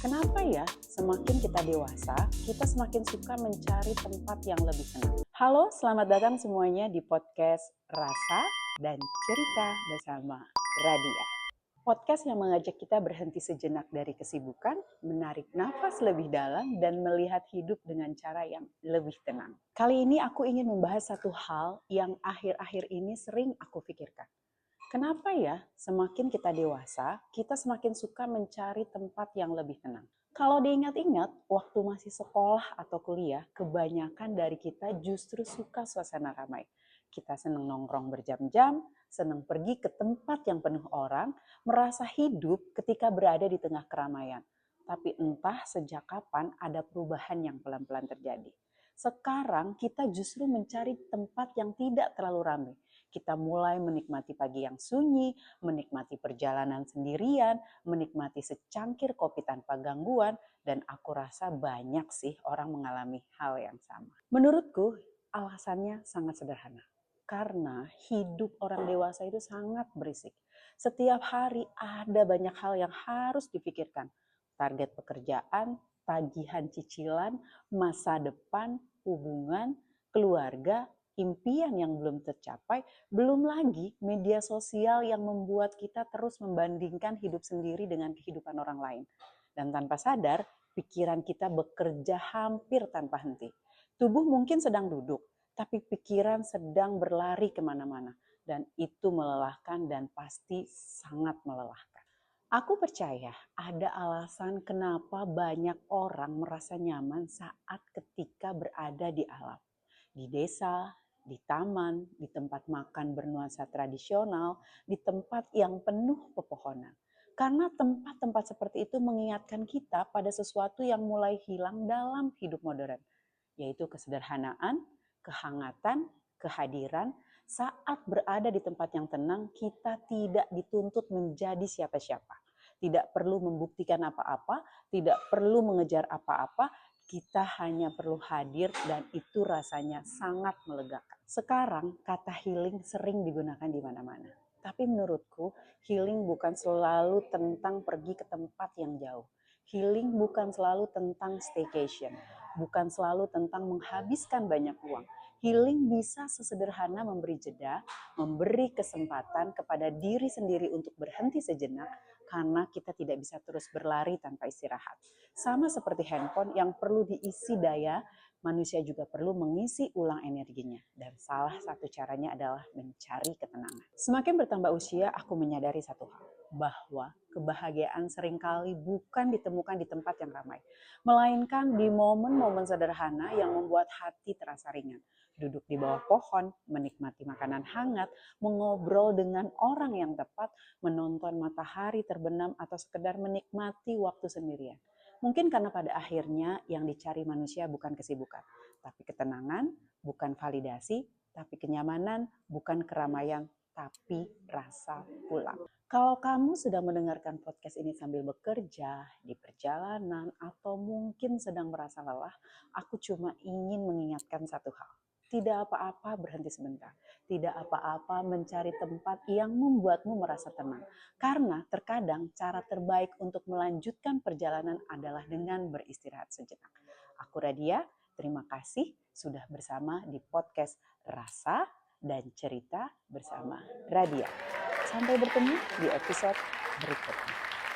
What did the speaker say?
Kenapa ya semakin kita dewasa, kita semakin suka mencari tempat yang lebih tenang? Halo, selamat datang semuanya di podcast Rasa dan Cerita bersama Radia. Podcast yang mengajak kita berhenti sejenak dari kesibukan, menarik nafas lebih dalam, dan melihat hidup dengan cara yang lebih tenang. Kali ini aku ingin membahas satu hal yang akhir-akhir ini sering aku pikirkan. Kenapa ya semakin kita dewasa, kita semakin suka mencari tempat yang lebih tenang? Kalau diingat-ingat, waktu masih sekolah atau kuliah, kebanyakan dari kita justru suka suasana ramai. Kita senang nongkrong berjam-jam, senang pergi ke tempat yang penuh orang, merasa hidup ketika berada di tengah keramaian. Tapi entah sejak kapan ada perubahan yang pelan-pelan terjadi. Sekarang kita justru mencari tempat yang tidak terlalu ramai. Kita mulai menikmati pagi yang sunyi, menikmati perjalanan sendirian, menikmati secangkir kopi tanpa gangguan, dan aku rasa banyak sih orang mengalami hal yang sama. Menurutku, alasannya sangat sederhana. Karena hidup orang dewasa itu sangat berisik. Setiap hari ada banyak hal yang harus dipikirkan. Target pekerjaan, tagihan cicilan, masa depan, hubungan, keluarga, impian yang belum tercapai, belum lagi media sosial yang membuat kita terus membandingkan hidup sendiri dengan kehidupan orang lain. Dan tanpa sadar, pikiran kita bekerja hampir tanpa henti. Tubuh mungkin sedang duduk, tapi pikiran sedang berlari kemana-mana. Dan itu melelahkan dan pasti sangat melelahkan. Aku percaya ada alasan kenapa banyak orang merasa nyaman saat ketika berada di alam. Di desa, di taman, di tempat makan bernuansa tradisional, di tempat yang penuh pepohonan. Karena tempat-tempat seperti itu mengingatkan kita pada sesuatu yang mulai hilang dalam hidup modern, yaitu kesederhanaan, kehangatan, kehadiran. Saat berada di tempat yang tenang, kita tidak dituntut menjadi siapa-siapa. Tidak perlu membuktikan apa-apa, tidak perlu mengejar apa-apa, kita hanya perlu hadir dan itu rasanya sangat melegakan. Sekarang kata healing sering digunakan di mana-mana. Tapi menurutku healing bukan selalu tentang pergi ke tempat yang jauh. Healing bukan selalu tentang staycation, bukan selalu tentang menghabiskan banyak uang. Healing bisa sesederhana memberi jeda, memberi kesempatan kepada diri sendiri untuk berhenti sejenak karena kita tidak bisa terus berlari tanpa istirahat. Sama seperti handphone yang perlu diisi daya, manusia juga perlu mengisi ulang energinya. Dan salah satu caranya adalah mencari ketenangan. Semakin bertambah usia, aku menyadari satu hal, bahwa kebahagiaan seringkali bukan ditemukan di tempat yang ramai, melainkan di momen-momen sederhana yang membuat hati terasa ringan. Duduk di bawah pohon, menikmati makanan hangat, mengobrol dengan orang yang tepat, menonton matahari terbenam, atau sekedar menikmati waktu sendirian. Mungkin karena pada akhirnya yang dicari manusia bukan kesibukan, tapi ketenangan, bukan validasi, tapi kenyamanan, bukan keramaian, tapi rasa pulang. Kalau kamu sedang mendengarkan podcast ini sambil bekerja, di perjalanan, atau mungkin sedang merasa lelah, aku cuma ingin mengingatkan satu hal. Tidak apa-apa berhenti sebentar. Tidak apa-apa mencari tempat yang membuatmu merasa tenang. Karena terkadang cara terbaik untuk melanjutkan perjalanan adalah dengan beristirahat sejenak. Aku Radia, terima kasih sudah bersama di podcast Rasa dan Cerita bersama Radia. Sampai bertemu di episode berikutnya.